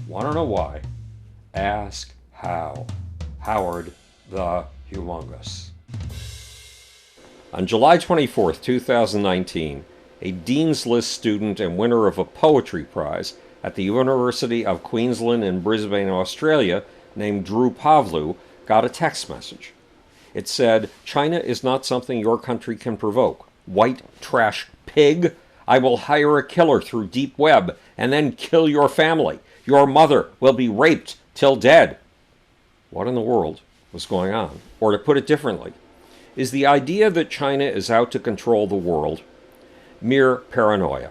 Want to know why? Ask how. Howard the Humongous. On July 24th, 2019, a Dean's List student and winner of a poetry prize at the University of Queensland in Brisbane, Australia, named Drew Pavlou, got a text message. It said, "China is not something your country can provoke. White trash pig. I will hire a killer through deep web and then kill your family. Your mother will be raped till dead." What in the world was going on? Or to put it differently, is the idea that China is out to control the world mere paranoia?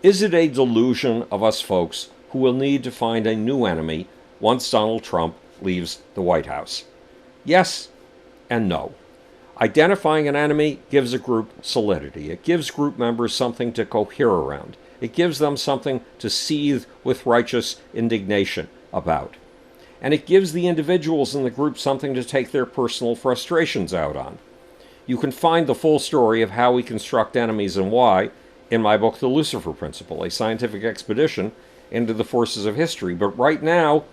Is it a delusion of us folks who will need to find a new enemy once Donald Trump leaves the White House? Yes and no. Identifying an enemy gives a group solidity. It gives group members something to cohere around. It gives them something to seethe with righteous indignation about. And it gives the individuals in the group something to take their personal frustrations out on. You can find the full story of how we construct enemies and why in my book, The Lucifer Principle, a scientific expedition into the forces of history. But right now,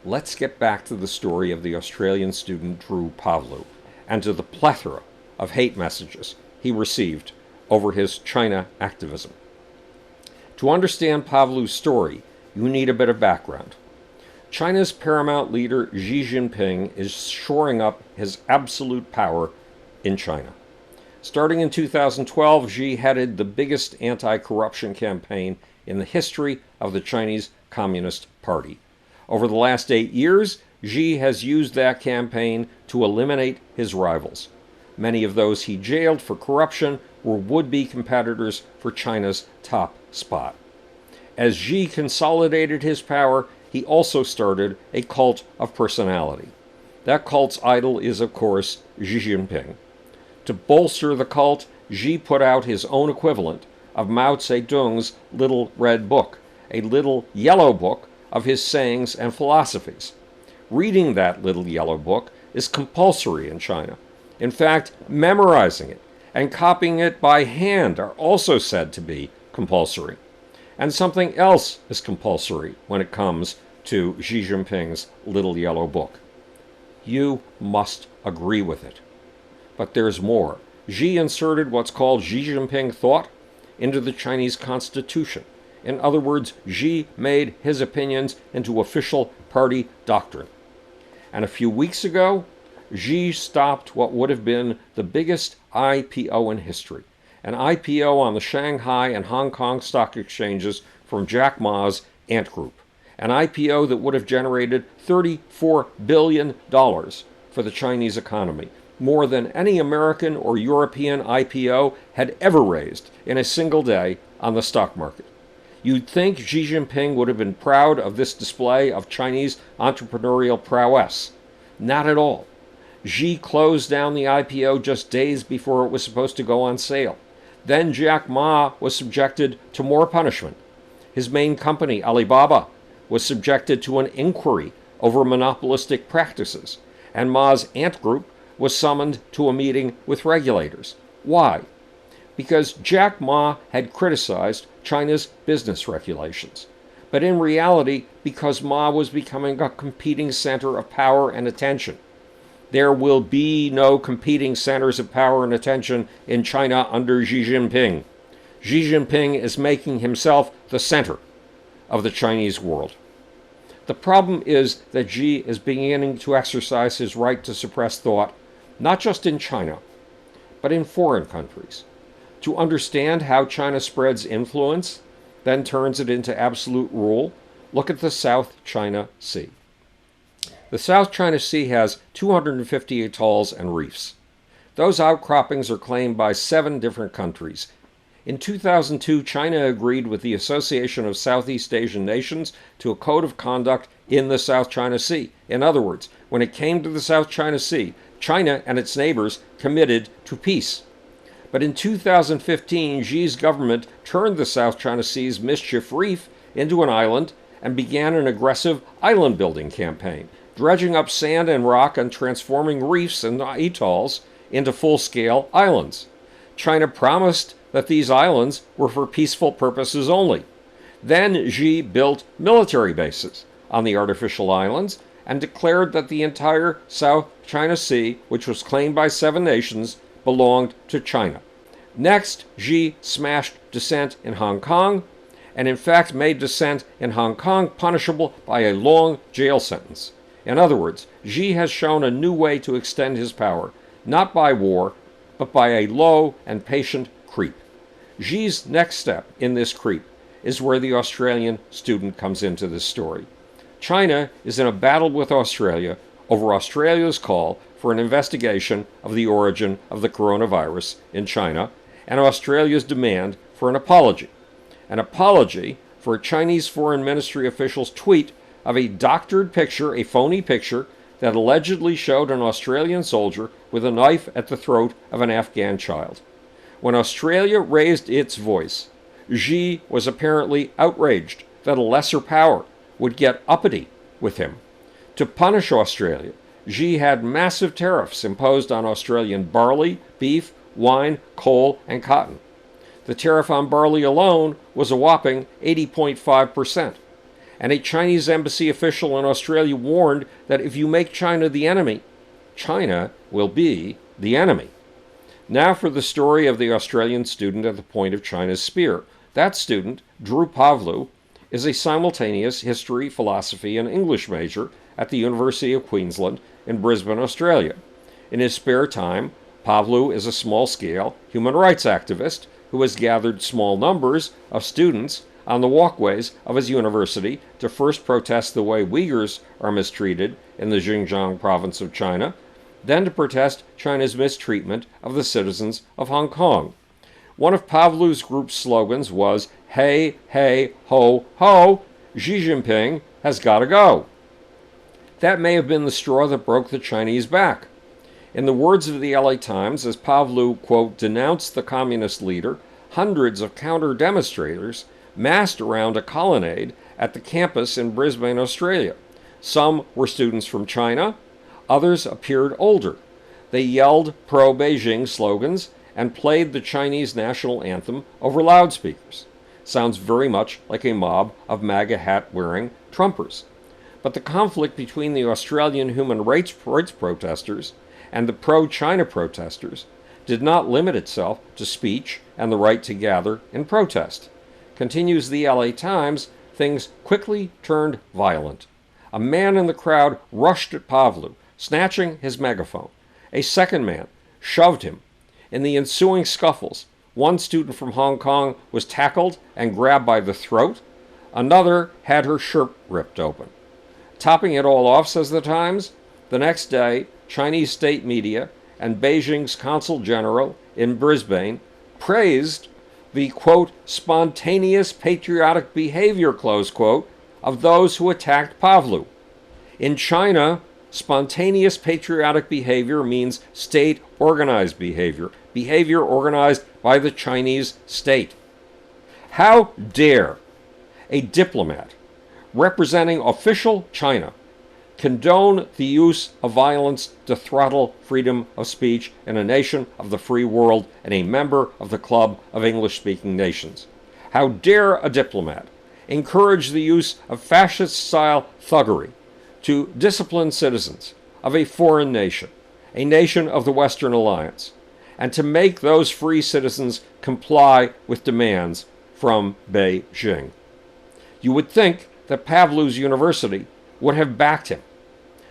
let's get back to the story of the Australian student Drew Pavlou and to the plethora of hate messages he received over his China activism. To understand Pavlou's story, you need a bit of background. China's paramount leader Xi Jinping is shoring up his absolute power in China. Starting in 2012, Xi headed the biggest anti-corruption campaign in the history of the Chinese Communist Party. Over the last 8 years, Xi has used that campaign to eliminate his rivals. Many of those he jailed for corruption were would-be competitors for China's top spot. As Xi consolidated his power, he also started a cult of personality. That cult's idol is, of course, Xi Jinping. To bolster the cult, Xi put out his own equivalent of Mao Zedong's Little Red Book, a little yellow book of his sayings and philosophies. Reading that little yellow book is compulsory in China. In fact, memorizing it and copying it by hand are also said to be compulsory. And something else is compulsory when it comes to Xi Jinping's little yellow book. You must agree with it. But there's more. Xi inserted what's called Xi Jinping thought into the Chinese constitution. In other words, Xi made his opinions into official party doctrine. And a few weeks ago, Xi stopped what would have been the biggest IPO in history, an IPO on the Shanghai and Hong Kong stock exchanges from Jack Ma's Ant Group, an IPO that would have generated $34 billion for the Chinese economy, more than any American or European IPO had ever raised in a single day on the stock market. You'd think Xi Jinping would have been proud of this display of Chinese entrepreneurial prowess. Not at all. Xi closed down the IPO just days before it was supposed to go on sale. Then Jack Ma was subjected to more punishment. His main company, Alibaba, was subjected to an inquiry over monopolistic practices, and Ma's Ant Group was summoned to a meeting with regulators. Why? Because Jack Ma had criticized China's business regulations. But in reality, because Ma was becoming a competing center of power and attention. There will be no competing centers of power and attention in China under Xi Jinping. Xi Jinping is making himself the center of the Chinese world. The problem is that Xi is beginning to exercise his right to suppress thought, not just in China, but in foreign countries. To understand how China spreads influence, then turns it into absolute rule, look at the South China Sea. The South China Sea has 250 atolls and reefs. Those outcroppings are claimed by 7 different countries. In 2002, China agreed with the Association of Southeast Asian Nations to a code of conduct in the South China Sea. In other words, when it came to the South China Sea, China and its neighbors committed to peace. But in 2015, Xi's government turned the South China Sea's Mischief Reef into an island and began an aggressive island building campaign, dredging up sand and rock and transforming reefs and atolls into full-scale islands. China promised that these islands were for peaceful purposes only. Then Xi built military bases on the artificial islands and declared that the entire South China Sea, which was claimed by 7 nations, belonged to China. Next, Xi smashed dissent in Hong Kong, and in fact made dissent in Hong Kong punishable by a long jail sentence. In other words, Xi has shown a new way to extend his power, not by war, but by a low and patient creep. Xi's next step in this creep is where the Australian student comes into this story. China is in a battle with Australia over Australia's call for an investigation of the origin of the coronavirus in China and Australia's demand for an apology. An apology for a Chinese Foreign Ministry official's tweet of a doctored picture, a phony picture, that allegedly showed an Australian soldier with a knife at the throat of an Afghan child. When Australia raised its voice, Xi was apparently outraged that a lesser power would get uppity with him. To punish Australia, Xi had massive tariffs imposed on Australian barley, beef, wine, coal, and cotton. The tariff on barley alone was a whopping 80.5%. And a Chinese embassy official in Australia warned that if you make China the enemy, China will be the enemy. Now for the story of the Australian student at the point of China's spear. That student, Drew Pavlou, is a simultaneous history, philosophy, and English major at the University of Queensland in Brisbane, Australia. In his spare time, Pavlou is a small-scale human rights activist who has gathered small numbers of students on the walkways of his university to first protest the way Uyghurs are mistreated in the Xinjiang province of China, then to protest China's mistreatment of the citizens of Hong Kong. One of Pavlou's group's slogans was, "Hey, hey, ho, ho, Xi Jinping has got to go." That may have been the straw that broke the Chinese back. In the words of the LA Times, as Pavlou, quote, denounced the communist leader, hundreds of counter-demonstrators massed around a colonnade at the campus in Brisbane, Australia. Some were students from China, others appeared older. They yelled pro-Beijing slogans and played the Chinese national anthem over loudspeakers. Sounds very much like a mob of MAGA hat-wearing Trumpers. But the conflict between the Australian human rights protesters and the pro-China protesters did not limit itself to speech and the right to gather in protest. Continues the LA Times, things quickly turned violent. A man in the crowd rushed at Pavlou, snatching his megaphone. A second man shoved him. In the ensuing scuffles, one student from Hong Kong was tackled and grabbed by the throat. Another had her shirt ripped open. Topping it all off, says the Times, the next day, Chinese state media and Beijing's consul general in Brisbane praised the, quote, spontaneous patriotic behavior, close quote, of those who attacked Pavlou. In China, spontaneous patriotic behavior means state-organized behavior, behavior organized by the Chinese state. How dare a diplomat representing official China condone the use of violence to throttle freedom of speech in a nation of the free world and a member of the Club of English-speaking Nations? How dare a diplomat encourage the use of fascist-style thuggery to discipline citizens of a foreign nation, a nation of the Western Alliance, and to make those free citizens comply with demands from Beijing? You would think that Pavlou's university would have backed him,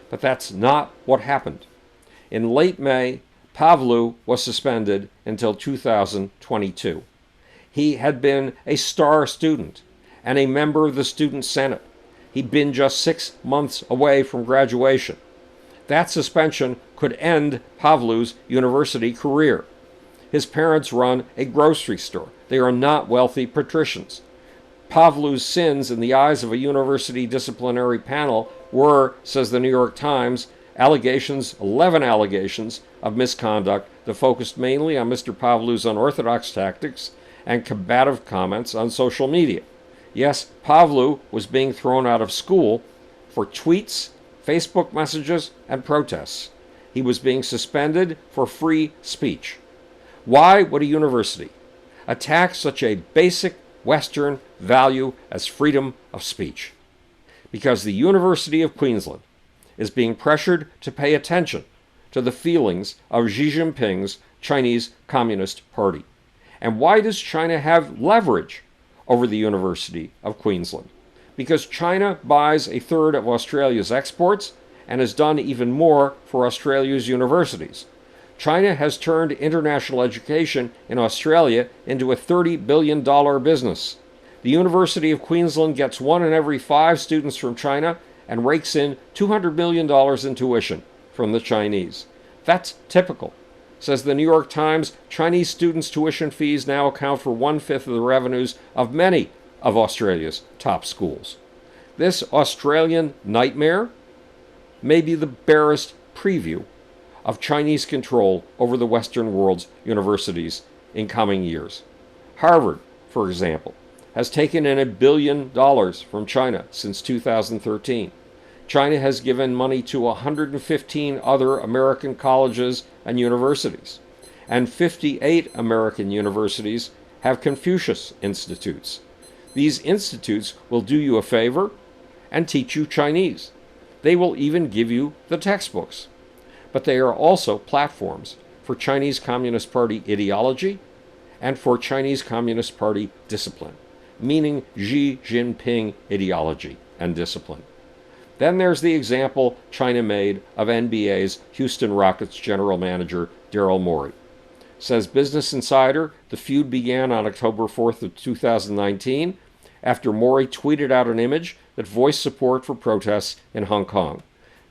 but that's not what happened. In late May, Pavlou was suspended until 2022. He had been a star student and a member of the Student Senate. He'd been just 6 months away from graduation. That suspension could end Pavlou's university career. His parents run a grocery store. They are not wealthy patricians. Pavlou's sins in the eyes of a university disciplinary panel were, says the New York Times, 11 allegations of misconduct that focused mainly on Mr. Pavlou's unorthodox tactics and combative comments on social media. Yes, Pavlou was being thrown out of school for tweets, Facebook messages, and protests. He was being suspended for free speech. Why would a university attack such a basic Western value as freedom of speech? because the University of Queensland is being pressured to pay attention to the feelings of Xi Jinping's Chinese Communist Party. And why does China have leverage over the University of Queensland? Because China buys a third of Australia's exports and has done even more for Australia's universities. China has turned international education in Australia into a $30 billion business. The University of Queensland gets 1 in every 5 students from China and rakes in $200 million in tuition from the Chinese. That's typical. Says the New York Times, Chinese students' tuition fees now account for 1/5 of the revenues of many of Australia's top schools. This Australian nightmare may be the barest preview of Chinese control over the Western world's universities in coming years. Harvard, for example, has taken in $1 billion from China since 2013. China has given money to 115 other American colleges and universities, and 58 American universities have Confucius Institutes. These institutes will do you a favor and teach you Chinese. They will even give you the textbooks. But they are also platforms for Chinese Communist Party ideology and for Chinese Communist Party discipline, meaning Xi Jinping ideology and discipline. Then there's the example China made of NBA's Houston Rockets general manager Daryl Morey. Says Business Insider, the feud began on October 4th of 2019 after Morey tweeted out an image that voiced support for protests in Hong Kong.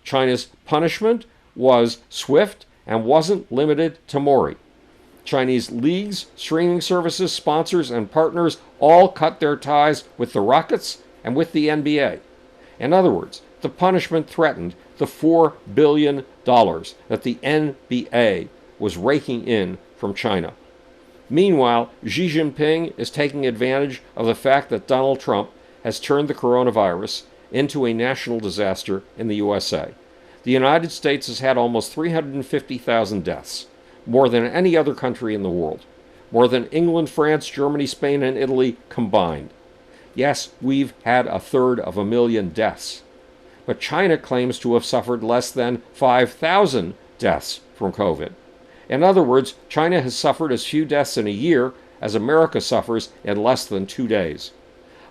China's punishment was swift and wasn't limited to Morey. Chinese leagues, streaming services, sponsors, and partners all cut their ties with the Rockets and with the NBA. In other words, the punishment threatened the $4 billion that the NBA was raking in from China. Meanwhile, Xi Jinping is taking advantage of the fact that Donald Trump has turned the coronavirus into a national disaster in the USA. The United States has had almost 350,000 deaths, more than any other country in the world, more than England, France, Germany, Spain, and Italy combined. Yes, we've had 1/3 deaths, but China claims to have suffered less than 5,000 deaths from COVID. In other words, China has suffered as few deaths in a year as America suffers in less than 2 days.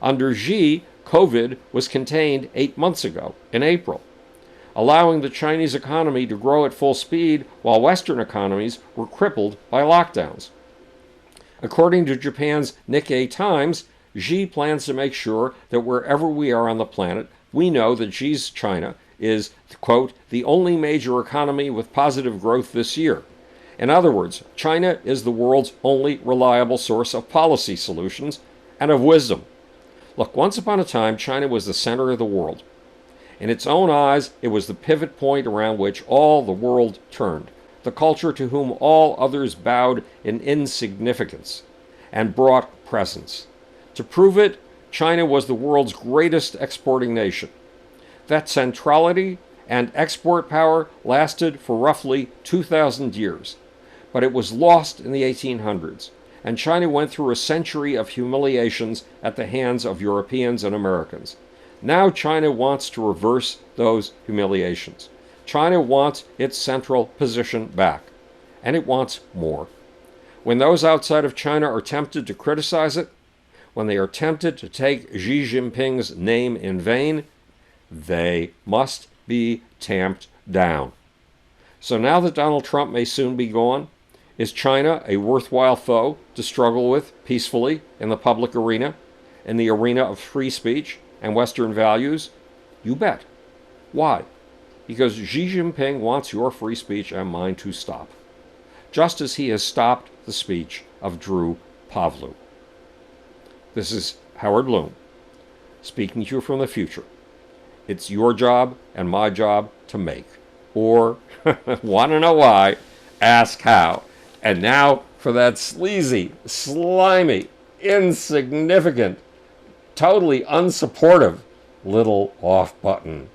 Under Xi, COVID was contained 8 months ago, in April, allowing the Chinese economy to grow at full speed while Western economies were crippled by lockdowns. According to Japan's Nikkei Times, Xi plans to make sure that wherever we are on the planet, we know that Xi's China is, quote, the only major economy with positive growth this year. In other words, China is the world's only reliable source of policy solutions and of wisdom. Look, once upon a time, China was the center of the world. In its own eyes, it was the pivot point around which all the world turned, the culture to whom all others bowed in insignificance and brought presence. To prove it, China was the world's greatest exporting nation. That centrality and export power lasted for roughly 2,000 years, but it was lost in the 1800s, and China went through a century of humiliations at the hands of Europeans and Americans. Now China wants to reverse those humiliations. China wants its central position back, and it wants more. When those outside of China are tempted to criticize it, when they are tempted to take Xi Jinping's name in vain, they must be tamped down. So now that Donald Trump may soon be gone, is China a worthwhile foe to struggle with peacefully in the public arena, in the arena of free speech and Western values? You bet. Why? Because Xi Jinping wants your free speech and mine to stop, just as he has stopped the speech of Drew Pavlou. This is Howard Bloom, speaking to you from the future. It's your job and my job to make. Or, want to know why? Ask how. And now for that sleazy, slimy, insignificant, totally unsupportive little off button.